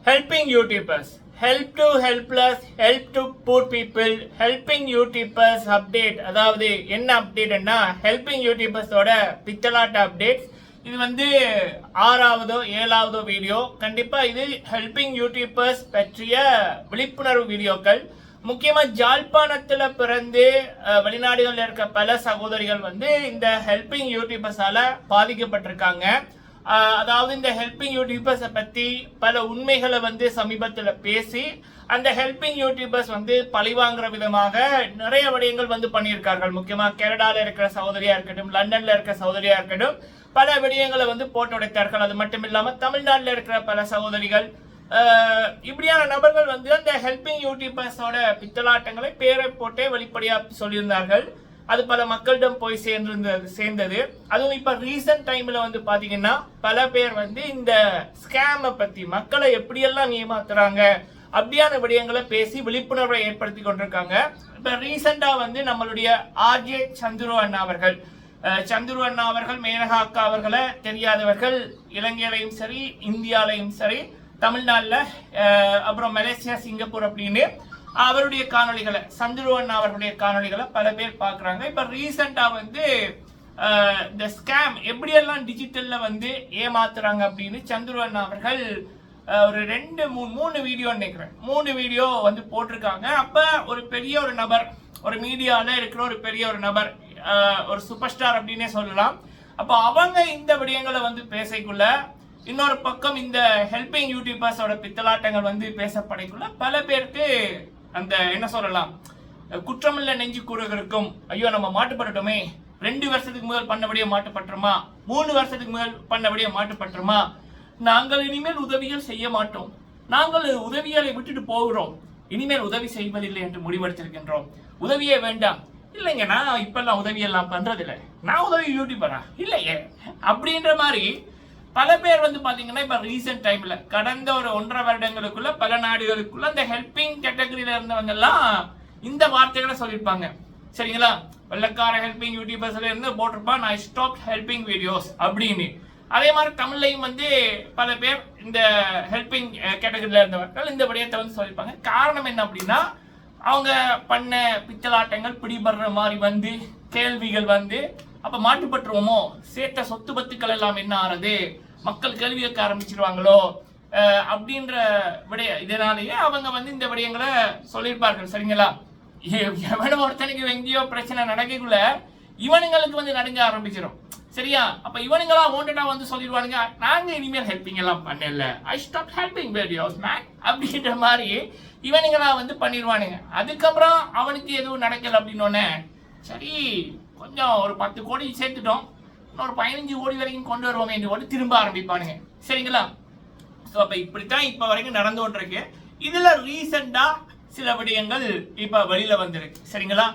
Helping YouTubers. Help to helpless, help to poor people, helping YouTubers update. அதாவது என்ன அப்டேட்னா helping யூடியூபர்ஸோட பித்தலாட்ட updates. இது வந்து 6வதோ 7வதோ video. கண்டிப்பா இது ஹெல்பிங் யூடியூபர்ஸ் பற்றிய விழிப்புணர்வு வீடியோக்கள். முக்கியமா ஜாழ்ப்பாணத்துல பிறந்து வெளிநாடுகளில் இருக்க பல சகோதரிகள் வந்து இந்த ஹெல்பிங் யூடியூபர்ஸால பாதிக்கப்பட்டிருக்காங்க. அதாவது இந்த ஹெல்பிங் யூடியூபர்ஸை பற்றி பல உண்மைகளை வந்து சமீபத்தில் பேசி அந்த ஹெல்பிங் யூடியூபர்ஸ் வந்து பழிவாங்குற விதமாக நிறைய விடயங்கள் வந்து பண்ணியிருக்கார்கள். முக்கியமாக கனடாவில் இருக்கிற சகோதரியா இருக்கட்டும், லண்டன்ல இருக்கிற சகோதரியா இருக்கட்டும், பல விடயங்களை வந்து போட்டு உடைத்தார்கள். அது மட்டும் இல்லாமல் தமிழ்நாட்டில் இருக்கிற பல சகோதரிகள், இப்படியான நபர்கள் வந்து அந்த ஹெல்பிங் யூடியூபர்ஸோட பித்தலாட்டங்களை பேரை போட்டே வெளிப்படையாக சொல்லியிருந்தார்கள். அது பல மக்களிடம் போய் சேர்ந்தது. அதுவும் இப்ப ரீசன்ட் டைம்ல வந்து பாத்தீங்கன்னா பல பேர் வந்து இந்த ஸ்கேமை பத்தி மக்களை எப்படியெல்லாம் ஏமாத்துறாங்க அப்படியான விடயங்களை பேசி விழிப்புணர்வை ஏற்படுத்தி கொண்டிருக்காங்க. இப்ப ரீசெண்டா வந்து நம்மளுடைய ஆர்ஜே சந்துரு அண்ணா அவர்கள் மேனகா அக்கா அவர்களை தெரியாதவர்கள் இலங்கையிலையும் சரி, இந்தியாலையும் சரி, தமிழ்நாட்டில் அப்புறம் மலேசியா, சிங்கப்பூர் அப்படின்னு அவருடைய காணொலிகளை, சந்துரு அண்ணா அவர்களுடைய காணொலிகளை பல பேர் பார்க்குறாங்க. இப்போ ரீசெண்டாக வந்து இந்த ஸ்கேம் எப்படியெல்லாம் டிஜிட்டலில் வந்து ஏமாத்துறாங்க அப்படின்னு சந்துரு அண்ணா அவர்கள் ஒரு 2-3 வீடியோ நினைக்கிறேன் 3 வீடியோ வந்து போட்டிருக்காங்க. அப்போ ஒரு பெரிய ஒரு நபர், ஒரு மீடியாவில் இருக்கிற ஒரு பெரிய ஒரு நபர், ஒரு சூப்பர் ஸ்டார் அப்படின்னே சொல்லலாம். அப்போ அவங்க இந்த விடயங்களை வந்து பேசக்குள்ள இன்னொரு பக்கம் இந்த ஹெல்பிங் யூடியூபர்ஸோட பித்தலாட்டங்கள் வந்து பேசப்படைக்குள்ள பல பேருக்கு அந்த என்ன சொல்லலாம், குற்றமில்ல நெஞ்சு கூறுகளுக்கும் ஐயோ நம்ம மாட்டுப்பட்டுட்டோமே, 2 வருஷத்துக்கு முதல் பண்ணபடியே மாட்டுப்பட்டுருமா, 3 வருஷத்துக்கு முதல் பண்ணபடியே மாட்டுப்பட்டுருமா, நாங்கள் இனிமேல் உதவிகள் செய்ய மாட்டோம், நாங்கள் உதவிகளை விட்டுட்டு போகிறோம், இனிமேல் உதவி செய்வதில்லை என்று முடிவெடுத்திருக்கின்றோம், உதவியே வேண்டாம், இல்லைங்க நான் இப்பெல்லாம் உதவியெல்லாம் பண்றதில்லை, நான் உதவி யூடியூபரா இல்லையே அப்படின்ற மாதிரி பல பேர் வந்து பாத்தீங்கன்னா இப்ப ரீசெண்ட் டைம்ல கடந்த ஒரு 1.5 வருடங்களுக்குள்ள பல நாடுகளுக்குள்ள அந்த ஹெல்பிங் கேட்டகரியில இருந்தவங்க எல்லாம் இந்த வார்த்தைகளை சொல்லியிருப்பாங்க. சரிங்களா, வெள்ளக்கார ஹெல்பிங் யூடியூபர்ஸ்ல இருந்து போட்டிருப்பான் நான் ஸ்டாப் ஹெல்பிங் வீடியோஸ் அப்படின்னு. அதே மாதிரி தமிழ்லையும் வந்து பல பேர் இந்த ஹெல்பிங் கேட்டகரியில இருந்தவர்கள் இந்த விடயத்தை வந்து சொல்லியிருப்பாங்க. காரணம் என்ன அப்படின்னா, அவங்க பண்ண பித்தலாட்டங்கள் பிடிபடுற மாதிரி வந்து கேள்விகள் வந்து அப்ப மாட்டுப்பட்டுருவோமோ, சேர்த்த சொத்து பத்துக்கள் எல்லாம் என்ன ஆறது, மக்கள் கேள்வி கேட்க ஆரம்பிச்சிருவாங்களோ அப்படின்ற விடய இதனாலேயே அவங்க வந்து இந்த விடயங்களை சொல்லியிருப்பார்கள். சரிங்களா, எவனும் ஒருத்தனுக்கு எங்கேயோ பிரச்சனை நடக்கக்குள்ள இவனுங்களுக்கு வந்து நடுங்க ஆரம்பிச்சிடும். சரியா, அப்ப இவனுங்களா ஓண்டடா வந்து சொல்லிடுவானுங்க நாங்க இனிமேல் ஹெல்பிங் எல்லாம் பண்ணல, I stop helping videos man அப்படின்ற மாதிரி இவனுங்களா வந்து பண்ணிடுவானுங்க. அதுக்கப்புறம் அவனுக்கு எதுவும் நடக்கல அப்படின்னோடனே சரி கொஞ்சம் ஒரு 10 கோடி சேர்த்துட்டோம், இன்னொரு 15 கோடி வரைக்கும் கொண்டு வருவோம் என்று போட்டு திரும்ப ஆரம்பிப்பானுங்க. சரிங்களா, ஸோ அப்போ இப்படித்தான் இப்போ வரைக்கும் நடந்து கொண்டிருக்கு. இதில் ரீசெண்டாக சில விடயங்கள் இப்போ வெளியில் வந்துருக்கு. சரிங்களா,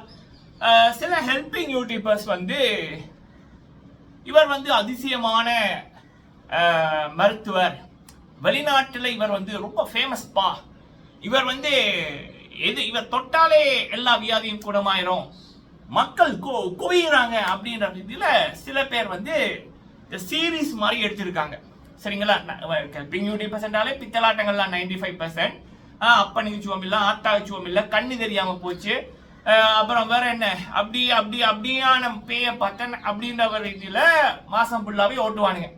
சில ஹெல்பிங் யூடியூபர்ஸ் வந்து இவர் வந்து அதிசயமான மருத்துவர், வெளிநாட்டில் இவர் வந்து ரொம்ப ஃபேமஸ்பா, இவர் வந்து இவர் தொட்டாலே எல்லா வியாதியும் குணமாயிரும், மக்கள் குவிகிறாங்க அப்படின்ற இதுல சில பேர் வந்து இந்த சீரீஸ் மாதிரி எடுத்திருக்காங்க. சரிங்களா, ஹெல்பிங் யூடியூபர்ஸ்னாலே பித்தலாட்டங்கள்லாம் 95%, அப்பா நிகழ்ச்சிவோம் இல்லை, ஆத்தா வச்சுவோம் இல்லை, கண்ணு தெரியாம போச்சு, அப்புறம் வேற என்ன அப்படியான பேய பார்த்தேன் அப்படின்ற ஒரு இதுல மாசம் ஃபுல்லாவே ஓட்டுவானுங்க.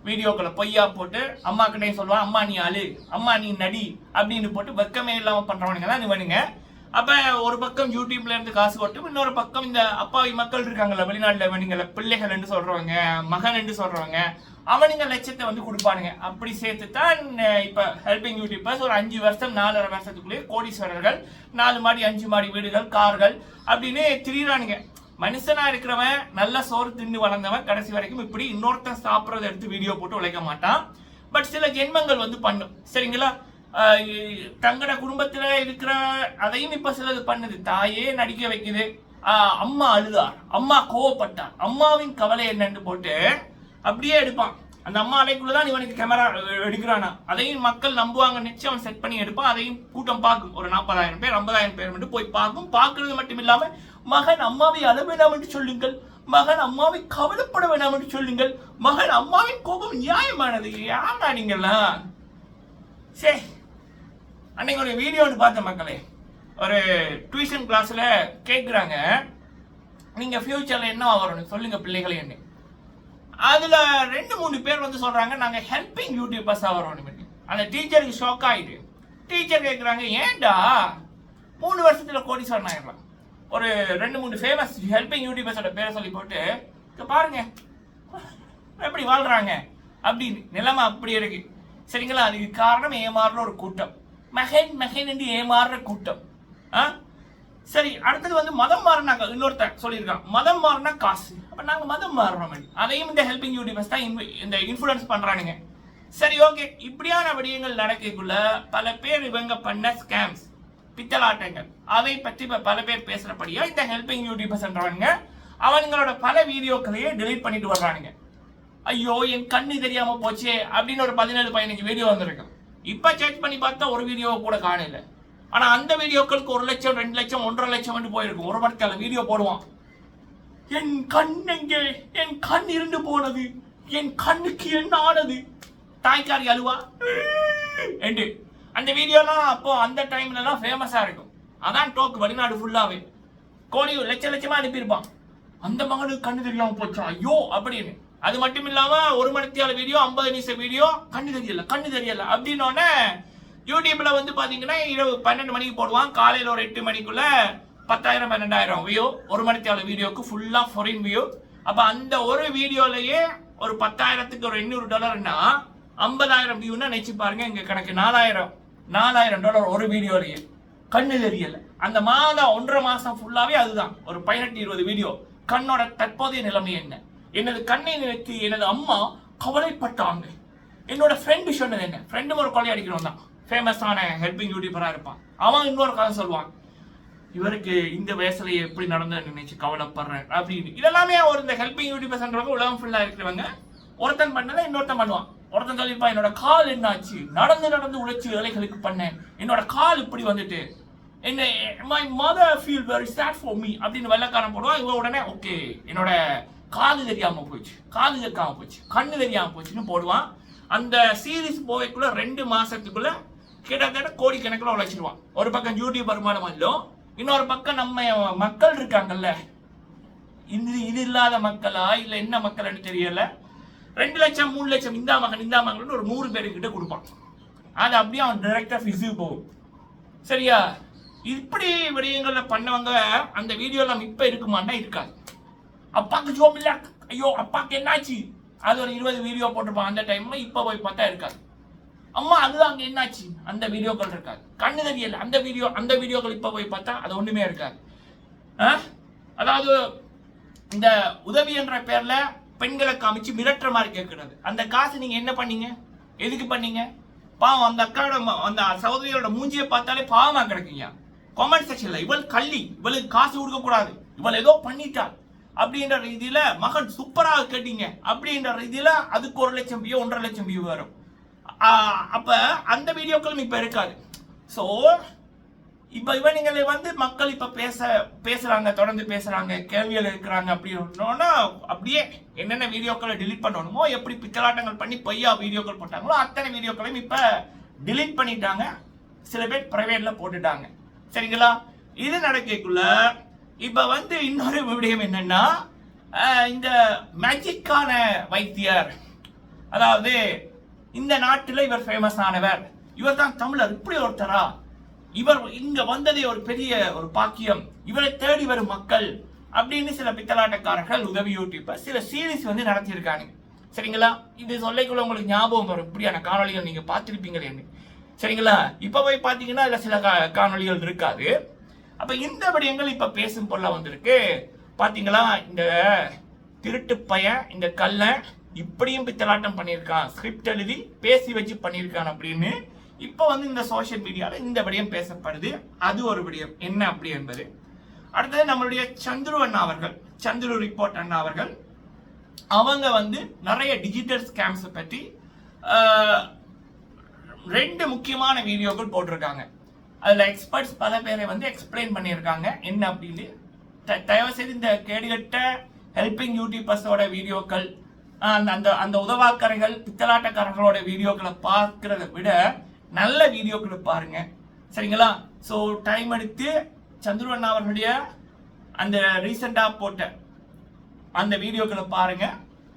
வீடியோக்களை பொய்யா போட்டு அம்மாக்கிட்டே சொல்லுவான் அம்மா நீ ஆளு, அம்மா நீ நடி அப்படின்னு போட்டு வெக்கமே இல்லாம பண்றவனுங்க தான் இவனுங்க. அப்ப ஒரு பக்கம் யூடியூப்ல இருந்து காசு கொட்டும், இன்னொரு பக்கம் இந்த அப்பாவி மக்கள் இருக்காங்கல்ல வெளிநாட்டுல, அவனுங்களை பிள்ளைகள் என்று சொல்றவங்க, மகன் என்று சொல்றவங்க, அவனுங்க லட்சத்தை வந்து கொடுப்பானுங்க. அப்படி சேர்த்து தான் இப்ப ஹெல்பிங் யூடியூபர்ஸ் ஒரு 5 வருஷம் 4.5 வருஷத்துக்குள்ளேயே கோடீஸ்வரர்கள், 4 மாடி 5 மாடி வீடுகள், கார்கள் அப்படின்னு திரியிறானுங்க. மனுஷனா இருக்கிறவன் நல்ல சோறு தின்னு வளர்ந்தவன் கடைசி வரைக்கும் இப்படி இன்னொருத்தன் சாப்பிட்றத எடுத்து வீடியோ போட்டு உழைக்க மாட்டான். பட் சில ஜென்மங்கள் வந்து பண்ணும். சரிங்களா, தங்கட குடும்பத்துல இருக்கிற அதையும் இப்ப சிலது பண்ணுது. தாயே நடிக்க வைக்குது, அம்மா அழுதார், அம்மா கோவப்பட்டார், அம்மாவின் கவலை என்னன்னு போட்டு அப்படியே எடுப்பான். அந்த அம்மா அலைக்குள்ளதான் இவனுக்கு கேமரா எடுக்கிறானா, அதையும் மக்கள் நம்புவாங்க நிச்சயம் அவன் செட் பண்ணி எடுப்பான். அதையும் கூட்டம் பார்க்கும், ஒரு 40,000 பேர் 50,000 பேர் மட்டும் போய் பார்க்கும். பார்க்கறது மட்டும் இல்லாம மகன் அம்மாவை அழ வேண்டாம் என்று சொல்லுங்கள், மகன் அம்மாவை கவலைப்பட வேண்டாம் என்று சொல்லுங்கள், மகன் அம்மாவின் கோபம் நியாயமானது, யாரா நீங்கெல்லாம்? சே அன்னைக்கு ஒரு வீடியோ ஒன்று பார்த்த மக்களே, ஒரு டியூஷன் கிளாஸ்ல கேட்குறாங்க, நீங்க ஃபியூச்சர்ல என்ன ஆகணும் சொல்லுங்க பிள்ளைகளே என்ன. அதுல 2-3 பேர் வந்து சொல்றாங்க நாங்க ஹெல்பிங் யூடியூபர்ஸ் ஆகிறோம். அந்த டீச்சருக்கு ஷாக் ஆயிடு. டீச்சர் கேட்குறாங்க, ஏன்டா 3 வருஷத்துல கோடீஸ்வரன் ஆயிடலாம். ஒரு 2-3 ஃபேமஸ் ஹெல்பிங் யூடியூபர்ஸோட பேரை சொல்லி போட்டு பாருங்க எப்படி வாழ்றாங்க அப்படின்னு. நிலைமை அப்படி இருக்கு சரிங்களா. அதுக்கு காரணம் ஏமாறுற ஒரு கூட்டம், மகன் என்று ஏமாறுற கூட்டம். சரி, அடுத்தது வந்து மதம் மாறினாங்க. இன்னொருத்தர் சொல்லியிருக்கான், மதம் மாறினா காசு. அப்ப நாங்க மதம் மாறுறோம், அதையும் இந்த ஹெல்பிங் யூடியூபர்ஸ் தான் இந்த இன்ஃபுளுன்ஸ் பண்றானுங்க. சரி, ஓகே. இப்படியான விடயங்கள் நடக்கக்குள்ள பல பேர் இவங்க பண்ண ஸ்கேம்ஸ், பித்தலாட்டங்கள், அதை பற்றி பல பேர் பேசுறபடியா இந்த ஹெல்பிங் யூடியூபர்ஸ்ன்றவங்க அவங்களோட பல வீடியோக்களையே டெலீட் பண்ணிட்டு வர்றானுங்க. ஐயோ என் கண்ணு தெரியாம போச்சே அப்படின்னு ஒரு 17-15 வீடியோ வந்திருக்கு. இப்ப செக் பண்ணி பார்த்தா ஒரு வீடியோ கூட காணல. ஆனா அந்த வீடியோக்களுக்கு 1 லட்சம் 2 லட்சம் 1.5 லட்சம் போயிருக்கும். ஒரு மணிக்கால வீடியோ போடுவான், என் கண் எங்கே, என் கண் இருந்து போனது, என் கண்ணுக்கு என்ன ஆனது, தாய்க்காரி அழுவா என்று. அந்த வீடியோலாம் அப்போ அந்த டைம்லலாம் ஃபேமஸா இருக்கும். அதான் டோக்கு வெளிநாடு ஃபுல்லாவே கோடி லட்சமா அனுப்பியிருப்பான். அந்த மகனுக்கு கண்ணு தெரியாம போச்சா ஐயோ அப்படின்னு. அது மட்டும் இல்லாம 1 மணித்தியால வீடியோ, 50 நிமிஷம் வீடியோ, கண்ணு தெரியல அப்படின்னு யூடியூப்ல வந்து பாத்தீங்கன்னா இரவு 12 மணிக்கு போடுவான். காலையில ஒரு 8 மணிக்குள்ள 10,000-12,000 வியூ. 1 மணித்தியால வீடியோக்கு ஃபுல்லா ஃபாரின் வியூ. அப்ப அந்த ஒரு வீடியோலயே ஒரு 10,000க்கு ஒரு $800 50,000 வியூன்னா நினைச்சு பாருங்க. இங்க கணக்கு $4,000 ஒரு வீடியோலயே. கண்ணு தெரியல. அந்த மாதம் 1.5 மாசம் ஃபுல்லாவே அதுதான். ஒரு 18-20 வீடியோ. கண்ணோட தற்போதைய நிலைமை என்ன, எனது கண்ணை நினைத்து எனது அம்மா கவலைப்பட்டாங்க. என்னோட ஃப்ரெண்டு சொன்னது என்ன, ஃப்ரெண்டும் ஒரு கொலை அடிக்கணும் தான், ஃபேமஸான ஹெல்பிங் யூடியூபரா இருப்பான். அவன் இன்னொரு கதை சொல்லுவான், இவருக்கு இந்த வயசுல எப்படி நடந்ததுன்னு நினைச்சு கவலைப்படுறேன் அப்படின்னு. இதெல்லாமே ஒரு இந்த ஹெல்பிங் யூடியூபர்ஸ்ன்றவங்க உலகம் ஃபுல்லா இருக்கிறவங்க ஒருத்தன் பண்ணல இன்னொருத்தன் பண்ணுவான். ஒருத்தன் சொல்லியிருப்பான், என்னோட கால் என்னாச்சு, நடந்து உழைச்சி வேலைகளுக்கு பண்ணேன், என்னோட கால் இப்படி வந்துட்டு, என்ன my mother feel very sad for me அப்படின்னு வெள்ளக்காரன் போடுவான். இவன் உடனே ஓகே என்னோட காது தெரியாம போச்சு, காது கேட்காம போச்சு, கண்ணு தெரியாம போச்சுன்னு போடுவான். அந்த சீரீஸ் போவைக்குள்ள 2 மாசத்துக்குள்ள கிட்டத்தட்ட கோடிக்கணக்கில் உழைச்சிடுவான். ஒரு பக்கம் யூடியூப் வருமானம் இல்லையும், இன்னொரு பக்கம் நம்ம மக்கள் இருக்காங்கல்ல, இது இல்லாத மக்களா இல்ல என்ன மக்கள்னு தெரியல, 2 லட்சம் 3 லட்சம் இந்த மகன் ஒரு 100 பேருக்கிட்ட கொடுப்பான். அது அப்படியே அவன் டைரக்டா ஃபிஸு போகும். சரியா, இப்படி விடயங்கள்ல பண்ணவங்க அந்த வீடியோலாம் இப்ப இருக்குமான்னா இருக்காது. அப்பாக்கு ஜோம் இல்ல, ஐயோ அப்பாக்கு என்னாச்சு, அது ஒரு 20 வீடியோ போட்டிருப்பான் அந்த டைம்ல. இப்ப போய் பார்த்தா இருக்காது. அம்மா அதுதான் அங்க என்னாச்சு, அந்த வீடியோக்கள் இருக்காது. கண்ணு தெரியல, அந்த வீடியோக்கள் இப்ப போய் பார்த்தா அது ஒண்ணுமே இருக்காது. அதாவது இந்த உதவி என்ற பேர்ல பெண்களை காமிச்சு மிரட்டுற மாதிரி கேட்கறது. அந்த காசு நீங்க என்ன பண்ணீங்க, எதுக்கு பண்ணீங்க? பாவம் அந்த அக்காவோட அந்த சகோதரியோட மூஞ்சியை பார்த்தாலே பாவமா கிடைக்குங்க. கமெண்ட் செக்ஷன்ல இவள் கள்ளி, இவளுக்கு காசு கொடுக்க கூடாது, இவள் ஏதோ பண்ணிட்டாள் அப்படின்ற ரீதியில மகன் சூப்பராக கேட்டீங்க அப்படின்ற ரீதியில அதுக்கு 1 லட்சம் வியூ 1.5 லட்சம் வியூ வரும். அப்ப அந்த வீடியோக்களும் இப்ப இருக்காது. சோ இப்ப இவனுங்களை வந்து மக்கள் இப்ப பேசுறாங்க, தொடர்ந்து பேசுறாங்க, கேள்விகள் இருக்கிறாங்க. அப்படின்னா அப்படியே என்னென்ன வீடியோக்களை டிலீட் பண்ணணுமோ, எப்படி பித்தலாட்டங்கள் பண்ணி பொய்யா வீடியோக்கள் போட்டாங்களோ அத்தனை வீடியோக்களையும் இப்ப டிலீட் பண்ணிட்டாங்க. சில பேர் பிரைவேட்ல போட்டுட்டாங்க. சரிங்களா, இது நடக்கக்குள்ள இப்ப வந்து இன்னொரு விடயம் என்னன்னா, இந்த மேஜிக்கான வைத்தியர், அதாவது இந்த நாட்டில் இவர் ஃபேமஸ் ஆனவர், இவர் தான் தமிழர், இப்படி ஒருத்தரா, இவர் இங்க வந்ததே ஒரு பெரிய ஒரு பாக்கியம், இவரை தேடி வரும் மக்கள் அப்படின்னு சில பித்தலாட்டக்காரர்கள் உதவி யூடியூபர் சில சீரீஸ் வந்து நடத்தியிருக்காங்க. சரிங்களா, இது சொல்லைக்குள்ள உங்களுக்கு ஞாபகம் வரும், இப்படியான காணொலிகள் நீங்க பார்த்திருப்பீங்களேன்னு. சரிங்களா, இப்ப போய் பாத்தீங்கன்னா இதுல சில காணொலிகள் இருக்காது. அப்ப இந்த விடயங்கள் இப்ப பேசும் பொருளா வந்திருக்கு. பாத்தீங்களா, இந்த திருட்டு பையன் இந்த கல்ல இப்படியும் பித்தலாட்டம் பண்ணியிருக்கான், ஸ்கிரிப்ட் எழுதி பேசி வச்சு பண்ணியிருக்கான் அப்படின்னு இப்ப வந்து இந்த சோசியல் மீடியால இந்த விடயம் பேசப்படுது. அது ஒரு விடயம் என்ன அப்படி என்பது. அடுத்தது நம்மளுடைய சந்துரு அண்ணா அவர்கள், சந்துரு ரிப்போர்ட் அண்ணா அவர்கள், அவங்க வந்து நிறைய டிஜிட்டல் ஸ்கேம்ஸ் பற்றி 2 முக்கியமான வீடியோக்கள் போட்டிருக்காங்க. அதுல எக்ஸ்பர்ட்ஸ் பல பேரை வந்து எக்ஸ்பிளைன் பண்ணியிருக்காங்க என்ன அப்படின்னு. தயவு செய்து இந்த கேடுகட்ட ஹெல்பிங் யூடியூபர்ஸோட வீடியோக்கள், அந்த உதவாக்கரைகள் பித்தலாட்டக்காரர்களோட வீடியோக்களை பார்க்கறத விட நல்ல வீடியோக்களை பாருங்க. சரிங்களா? ஸோ டைம் எடுத்து சந்துருவண்ணா அவர்களுடைய அந்த ரீசெண்டாக போட்ட அந்த வீடியோக்களை பாருங்க.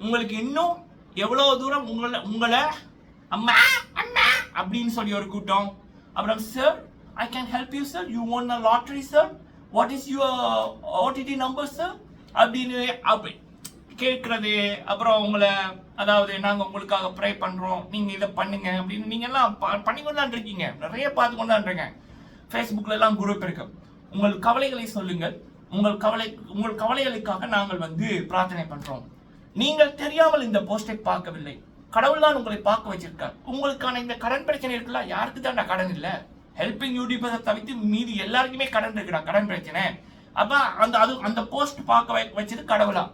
உங்களுக்கு இன்னும் எவ்வளோ தூரம் உங்களை அம்மா அம்மா அப்படின்னு சொல்லி ஒரு கூட்டம், அப்புறம் sir I can help you sir, you one a lottery sir, what is your OTT number sir அப்படின்னு அப்படி கேட்கறது, அப்புறம் உங்களை அதாவது நாங்கள் உங்களுக்காக ப்ரே பண்ணுறோம், நீங்கள் இதை பண்ணுங்க அப்படின்னு நீங்கள்லாம் பண்ணி கொண்டு தான் இருக்கீங்க. நிறைய பார்த்து கொண்டு தான் இருக்கேன். ஃபேஸ்புக்கில் எல்லாம் குரூப் இருக்கு. உங்கள் கவலைகளை சொல்லுங்கள், உங்கள் கவலைகளுக்காக நாங்கள் வந்து பிரார்த்தனை பண்ணுறோம். நீங்கள் தெரியாமல் இந்த போஸ்டை பார்க்கவில்லை, கடவுள் தான் உங்களை பார்க்க வச்சிருக்கார். உங்களுக்கான இந்த கடன் பிரச்சனை இருக்குல்ல, யாருக்கு தான் கடன் இல்லை, ஹெல்பிங் யூடியூபர்ஸை தவிர்த்து மீதி எல்லாருக்குமே கடன் இருக்குடா, கடன் பிரச்சனை. அப்போ அந்த போஸ்ட் பார்க்க வச்சது கடவுளா?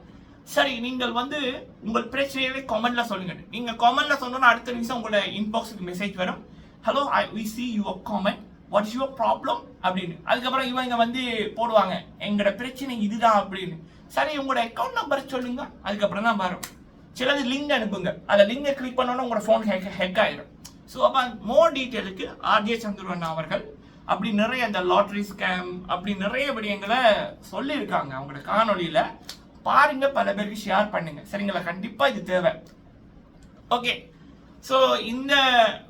சரி, நீங்கள் வந்து உங்கள் பிரச்சனையை கமெண்ட்ல சொல்லுங்க. நீங்க கமெண்ட்ல சொன்னோன்னா அடுத்த நிமிஷம் உங்களோட இன்பாக்ஸுக்கு மெசேஜ் வரும், hello we see your comment, what is your problem அப்படின்னு. அதுக்கப்புறம் இவங்க வந்து போடுவாங்க எங்களோட பிரச்சனை இதுதான் அப்படின்னு. சரி, உங்களோட அக்கௌண்ட் நம்பர் சொல்லுங்க, அதுக்கப்புறம் தான் வரும். சிலது லிங்க் அனுப்புங்க, அந்த லிங்கை கிளிக் பண்ணோன்னா உங்களோட ஃபோன் ஹேக் ஆயிடும். ஸோ அப்போ மோர் டீட்டெயிலுக்கு ஆர்ஜே சந்துருவண்ணா அவர்கள் அப்படி நிறைய அந்த லாட்ரி ஸ்கேம் அப்படி நிறைய விடயங்களை சொல்லியிருக்காங்க அவங்களோட காணொலியில பாருங்க, பல பேருக்கு ஷேர் பண்ணுங்க. சரிங்களா? கண்டிப்பா இது தேவை. ஓகே, ஸோ இந்த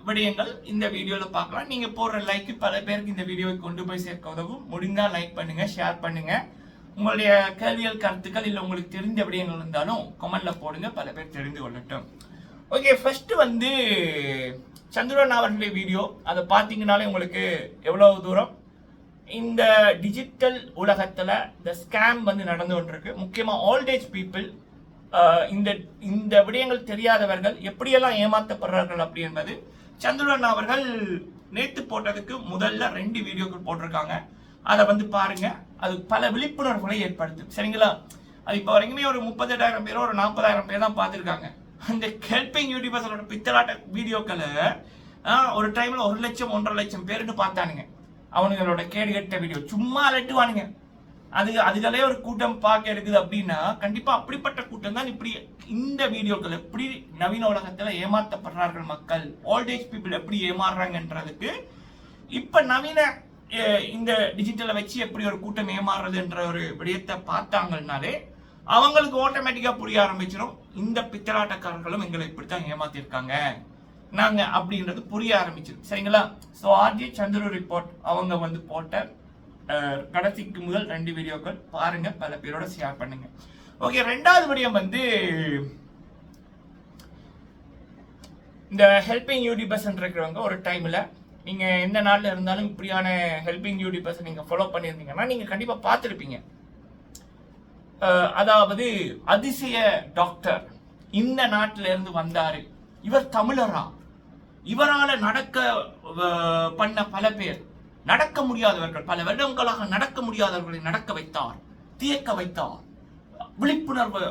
விடயங்கள் இந்த வீடியோவில் பார்க்கலாம். நீங்கள் போடுற லைக்கு பல பேருக்கு இந்த வீடியோவை கொண்டு போய் சேர்க்க உதவும். முடிந்தால் லைக் பண்ணுங்க, ஷேர் பண்ணுங்க. உங்களுடைய கேள்விகள் கருத்துக்கள் இல்லை உங்களுக்கு தெரிந்த விடயங்கள் இருந்தாலும் கமெண்ட்ல போடுங்க, பல பேர் தெரிந்து கொள்ளட்டும். ஓகே, ஃபர்ஸ்ட் வந்து சந்துருவண்ணா அவர்களுடைய வீடியோ அதை பார்த்தீங்கன்னாலே உங்களுக்கு எவ்வளவு தூரம் இந்த டிஜிட்டல் உலகத்துல இந்த ஸ்கேம் வந்து நடந்து கொண்டிருக்கு. முக்கியமா ஓல்டேஜ் பீப்புள், இந்த விடயங்கள் தெரியாதவர்கள் எப்படியெல்லாம் ஏமாற்றப்படுறார்கள் அப்படி என்பது சந்துருவண்ணா அவர்கள் நேற்று போட்டதுக்கு முதல்ல 2 வீடியோக்கள் போட்டிருக்காங்க. அதை வந்து பாருங்க, அது பல விழிப்புணர்வுகளை ஏற்படுத்தும். சரிங்களா? அது இப்போ வரைக்குமே ஒரு 38,000 பேரோ ஒரு 40,000 பேர் தான் பார்த்துருக்காங்க. அந்த ஹெல்பிங் யூடியூபர்ஸோட பித்தலாட்ட வீடியோக்களை ஒரு டைம்ல 1 லட்சம் 1.5 லட்சம் பேருன்னு பார்த்தானுங்க. அவனுங்களோட கேடு கட்ட வீடியோ சும்மா அலட்டுவானுங்க. அதுகளே ஒரு கூட்டம் பார்க்க இருக்குது அப்படின்னா கண்டிப்பா அப்படிப்பட்ட கூட்டம் தான் இப்படி இந்த வீடியோக்கள் எப்படி நவீன உலகத்துல ஏமாற்றப்படுறார்கள் மக்கள், ஓல்டேஜ் பீப்புள் எப்படி ஏமாறுறாங்கன்றதுக்கு இப்ப நவீன இந்த டிஜிட்டலை வச்சு எப்படி ஒரு கூட்டம் ஏமாறுறதுன்ற ஒரு விடயத்தை பார்த்தாங்கன்னாலே அவங்களுக்கு ஆட்டோமேட்டிக்கா புரிய ஆரம்பிச்சிடும், இந்த பித்தலாட்டக்காரர்களும் எங்களை இப்படித்தான் ஏமாத்திருக்காங்க நாங்க அப்படின்றது புரிய ஆரம்பிச்சிடும். சரிங்களா? ஸோ ஆர்ஜே சந்துரு ரிப்போர்ட் அவங்க வந்து போட்ட கடைசிக்கு முதல் 2 வீடியோக்கள் பாருங்க, பல பேரோட ஷேர் பண்ணுங்க. ஓகே, 2வது விடயம் வந்து இந்த ஹெல்பிங் யூடியூபர்ஸ் இருக்கிறவங்க ஒரு டைம்ல நீங்க எந்த நாள்ல இருந்தாலும் இப்படியான ஹெல்பிங் யூடியூபர்ஸ் நீங்க ஃபாலோ பண்ணியிருந்தீங்கன்னா நீங்க கண்டிப்பா பார்த்துருப்பீங்க. அதாவது அதிசய டாக்டர் இந்த நாட்டில இருந்து வந்தாரு, இவர் தமிழரா, இவரால நடக்க பண்ண பல பேர், நடக்க முடியாதவர்கள், பல வருடங்களாக நடக்க முடியாதவர்களை நடக்க வைத்தார், தியக்க வைத்தார், விழிப்புணர்வு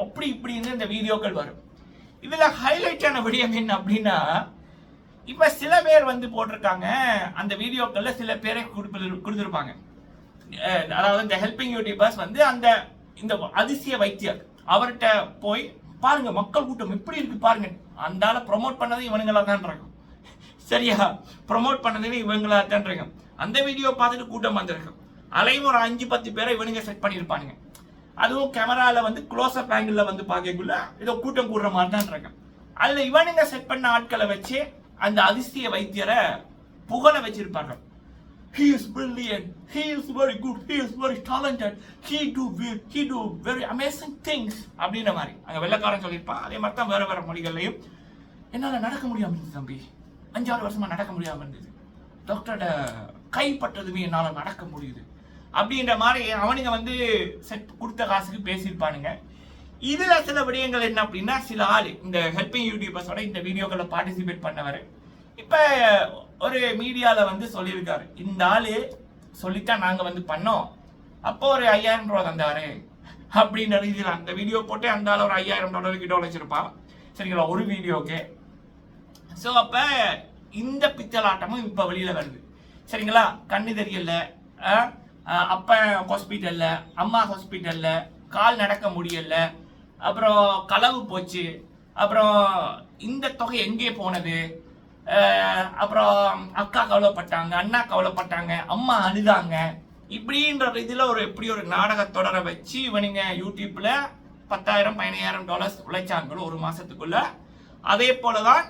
அப்படி இப்படின்னு இந்த வீடியோக்கள் வரும். இதுல ஹைலைட்டான விடயம் என்ன அப்படின்னா, இப்ப சில பேர் வந்து போட்டிருக்காங்க அந்த வீடியோக்கள்ல சில பேரை கொடுத்திருப்பாங்க. அதாவது இந்த ஹெல்பிங் யூடியூபர்ஸ் வந்து இந்த அதிசய வைத்தியர் அவர்கிட்ட போய் பாருங்க மக்கள் கூட்டம் எப்படி இருக்கு பாருங்க, அந்த ப்ரொமோட் பண்ணது இவனுங்களா தான் இருக்கும். சரியா? ப்ரொமோட் பண்ணது இவங்களா தான் இருக்கும். அந்த வீடியோ பார்த்துட்டு கூட்டம் வந்திருக்கு. அலையும் ஒரு 5-10 பேரை இவனுங்க செட் பண்ணியிருப்பானுங்க. அதுவும் கேமரால வந்து க்ளோஸ் அப் ஆங்கிள் வந்து பார்க்கக்குள்ள ஏதோ கூட்டம் கூடுற மாதிரி தான் இருக்கும். அதுல இவனுங்க செட் பண்ண ஆட்களை வச்சு அந்த அதிசய வைத்தியரை புகழ வச்சிருப்பார்கள். He is brilliant, he is very good, he is very talented, he do very amazing things அப்படின்ற மாதிரி அங்க வெள்ளக்காரன் சொல்லியிருப்பான். அதே மாதிரி தான் வேற மொழிகள்லையும் என்னால நடக்க முடியாம இருந்தது தம்பி, 5-6 வருஷமா நடக்க முடியாம இருந்தது, டாக்டரோட கைப்பற்றதுமே என்னால நடக்க முடியுது அப்படின்ற மாதிரி அவனுங்க வந்து செட் கொடுத்த காசுக்கு பேசியிருப்பானுங்க. இதுல சில விடயங்கள் என்ன அப்படின்னா, சில ஆள் இந்த ஹெல்பிங் யூடியூபர்ஸோட இந்த வீடியோக்களை பார்ட்டிசிபேட் பண்ணவர் இப்ப ஒரு மீடியால வந்து சொல்லியிருக்காரு, இந்த ஆளு சொல்லித்தான் நாங்க வந்து பண்ணோம், அப்போ ஒரு 5,000 ரூபா தந்தாரு அப்படின்ற ரீதியில் அந்த வீடியோ போட்டு அந்த ஆள் ஒரு $5,000 கிட்ட உழைச்சிருப்பான். சரிங்களா? ஒரு வீடியோக்கு. ஸோ அப்ப இந்த பித்தலாட்டமும் இப்ப வெளியில வருது. சரிங்களா? கண்ணு தெரியல, அப்ப ஹாஸ்பிட்டல்ல, அம்மா ஹாஸ்பிட்டல்ல, கால் நடக்க முடியல, அப்புறம் களவு போச்சு, அப்புறம் இந்த தொகை எங்கே போனது, அப்புறம் அக்கா கவலைப்பட்டாங்க, அண்ணா கவலைப்பட்டாங்க, அம்மா அழுதாங்க. இப்படின்ற இதுல எப்படி ஒரு நாடக தொடரை வச்சு இவனுங்க யூடியூப்ல 10,000 $15,000 உழைச்சாங்களோ ஒரு மாசத்துக்குள்ள. அதே போலதான்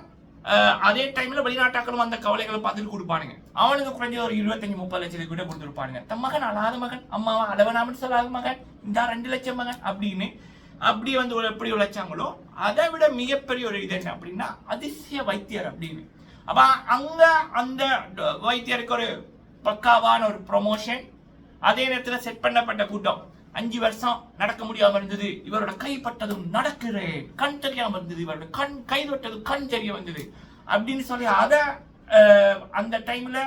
அதே டைம்ல வெளிநாட்டாக்களும் அந்த கவலைகளை பார்த்துட்டு கொடுப்பானுங்க. அவனுக்கு குறைஞ்ச ஒரு 25-30 லட்சத்துக்கு கூட கொடுத்துருப்பானுங்க. தன் மகன் அழாத மகன், அம்மாவா அளவனாமன்னு சொல்லாத மகன், இந்த 2 லட்சம் மகன் அப்படின்னு அப்படி எப்படி உழைச்சாங்களோ அதை விட மிகப்பெரிய ஒரு இது என்ன அப்படின்னா அதிசய வைத்தியர் அப்படின்னு. அப்ப அங்க அந்த வைத்தியருக்கு ஒரு பக்காவான ஒரு ப்ரொமோஷன், அதே நேரத்தில் செட் பண்ணப்பட்ட கூட்டம். 5 வருஷம் நடக்க முடியாம இருந்தது, இவரோட கைப்பட்டதும் நடக்கிறேன், கண் தெரியாம இருந்தது, இவரோட கை தொட்டதும் கண் தெரிய வந்தது அப்படின்னு சொல்லி அதை அந்த டைம்ல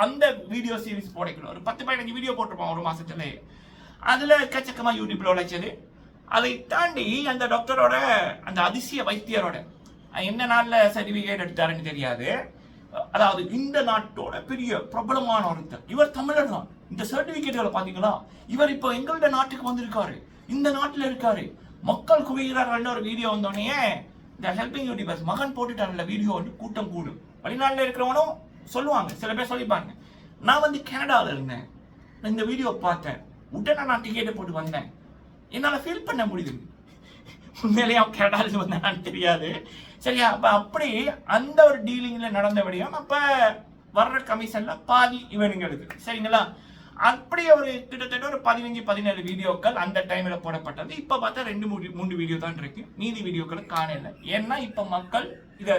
அந்த வீடியோ சீரிஸ் போடக்கணும். ஒரு 10-15 வீடியோ போட்டிருப்போம் ஒரு மாசத்துல. அதுல எக்கச்சக்கமா யூடியூப்ல உழைச்சது. அதை தாண்டி அந்த டாக்டரோட அந்த அதிசய வைத்தியரோட என்ன நாள்ல சர்டிபிகேட் எடுத்தாருன்னு தெரியாது. அதாவது இந்த நாட்டோட பெரிய பிரபலமான ஒருத்தர், இவர் தமிழர் தான். இந்த சர்டிபிகேட்களை பாத்தீங்களா, இவர் இப்போ எங்களோட நாட்டுக்கு வந்திருக்காரு, இந்த நாட்டுல இருக்காரு, மக்கள் குவிகிறார்கள் ஒரு வீடியோ வந்தோடனே இந்த ஹெல்பிங் யூடியூபர்ஸ் மகன் போட்டுட்டாங்கல்ல வீடியோ வந்து கூட்டம் கூடும். வெளிநாட்டுல இருக்கிறவனும் சொல்லுவாங்க, சில பேர் சொல்லிப்பாங்க, நான் வந்து கனடாவில் இருந்தேன், இந்த வீடியோ பார்த்தேன், உடனே நான் டிக்கெட்டை போட்டு வந்தேன், என்னால ஃபீல் பண்ண முடியுது. உண்மையிலேயே அவன் கனடாவில் வந்தான்னு தெரியாது. சரியா? அப்ப அப்படி அந்த ஒரு டீலிங்ல நடந்தபடியும் அப்ப வர்ற கமிஷன்ல பாதி இவனுங்களுக்கு. சரிங்களா? அப்படி ஒரு கிட்டத்தட்ட ஒரு 15-17 வீடியோக்கள் அந்த டைம்ல போடப்பட்டது. இப்ப பார்த்தா 2-3 வீடியோ தான் இருக்கு, மீதி வீடியோக்களை காணல. ஏன்னா இப்ப மக்கள்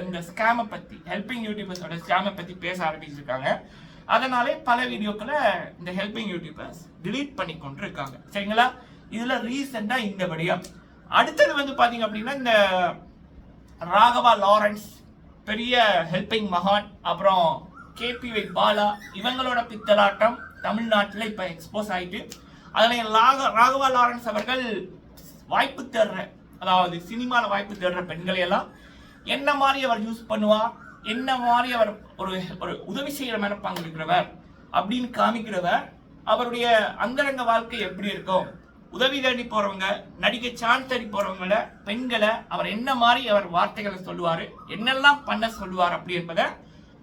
இந்த ஸ்கேமை பத்தி, ஹெல்பிங் யூடியூபர்ஸோட ஸ்கேமை பத்தி பேச ஆரம்பிச்சிருக்காங்க. அதனாலே பல வீடியோக்களை இந்த ஹெல்பிங் யூடியூபர்ஸ் டிலீட் பண்ணி கொண்டு இருக்காங்க. சரிங்களா? இதுல ரீசெண்டா இந்த வீடியோ. அடுத்தது வந்து பாத்தீங்க அப்படின்னா இந்த ராகவா லாரன்ஸ் பெரிய ஹெல்பிங் மகான், அப்புறம் KPY பாலா இவங்களோட பித்தலாட்டம் தமிழ்நாட்டில் இப்ப எக்ஸ்போஸ் ஆயிட்டு, அதில் ராகவா லாரன்ஸ் அவர்கள் வாய்ப்பு தேடுற, அதாவது சினிமால வாய்ப்பு தேடுற பெண்களை எல்லாம் என்ன மாதிரி அவர் யூஸ் பண்ணுவார், என்ன மாதிரி அவர் ஒரு உதவி செய்யற மனப்பாங்க இருக்கிறவர் அப்படின்னு காமிக்கிறவர். அவருடைய அந்தரங்க வாழ்க்கை எப்படி இருக்கும், உதவி தேடி போறவங்க, நடிகை சான்ஸ் தேடி போறவங்கள பெண்களை அவர் என்ன மாதிரி அவர் வார்த்தைகளை சொல்லுவாரு, என்னெல்லாம் பண்ண சொல்லுவார் அப்படி என்பதை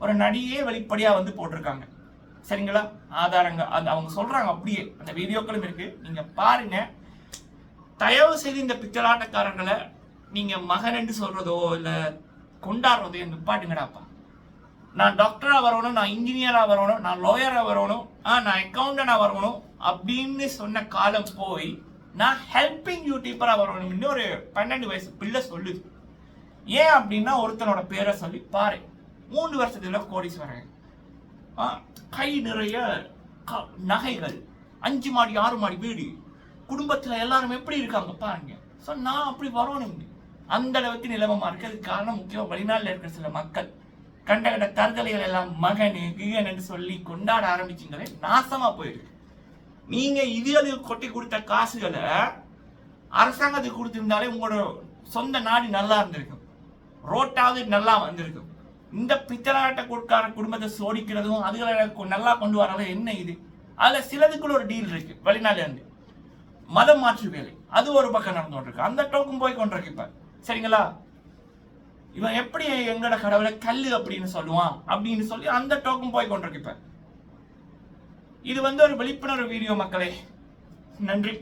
ஒரு நடிகையே வெளிப்படையா வந்து போட்டிருக்காங்க. சரிங்களா? ஆதாரங்க அது அவங்க சொல்றாங்க, அப்படியே அந்த வீடியோக்களும் இருக்கு, நீங்க பாருங்க. தயவு செய்து இந்த பித்தலாட்டக்காரங்களை நீங்க மகன் என்று சொல்றதோ இல்ல கொண்டாடுறதோ நிப்பாட்டுங்கடாப்பா. நான் டாக்டரா வரணும், நான் இன்ஜினியரா வரணும், நான் லாயரா வரணும், நான் அக்கௌண்டண்டா வரணும் அப்படின்னு சொன்ன காலம் போய் நான் ஹெல்பிங் யூடியூபரா வரணும்னு ஒரு 12 வயசு பிள்ளை சொல்லுது. ஏன் அப்படின்னா ஒருத்தனோட பேரை சொல்லி பாரு, 3 வருஷத்துல கோடீஸ்வரன், கை நிறைய நகைகள், 5 மாடி 6 மாடி வீடு, குடும்பத்துல எல்லாரும் எப்படி இருக்காங்க பாருங்க. ஸோ நான் அப்படி வரணும். அந்த அளவுக்கு நிலைமமா இருக்கு. அதுக்கு காரணம் முக்கியமா வெளிநாட்டில் இருக்கிற சில மக்கள் கண்ட தருதலைகள் எல்லாம் மகனு கிகன்னு சொல்லி கொண்டாட ஆரம்பிச்சுங்களே, நாசமா போயிருக்கு. நீங்க இதுகளுக்கு கொட்டி கொடுத்த காசுகளை அரசாங்கத்துக்கு கொடுத்திருந்தாலே உங்களோட சொந்த நாடு நல்லா இருந்திருக்கும், ரோட்டாவது நல்லா வந்திருக்கும். இந்த பித்தலாட்ட கொடுக்கார குடும்பத்தை சோடிக்கிறதும் அதுகளை நல்லா கொண்டு வரதும் என்ன இது? அதுல சிலதுக்குள்ள ஒரு டீல் இருக்கு. வெளிநாட்டுல இருந்து மதம் மாற்று வேலை அது ஒரு பக்கம் நடந்து கொண்டிருக்கு, அந்த டோக்கும் போய் கொண்டிருக்கு இப்ப. சரிங்களா? இவன் எப்படி எங்களோட கடவுளை கல்லு அப்படின்னு சொல்லுவான் அப்படின்னு சொல்லி அந்த டோக்கும் போய் கொண்டிருக்கு இப்ப. இது வந்து ஒரு விழிப்புணர்வு வீடியோ மக்களே. நன்றி.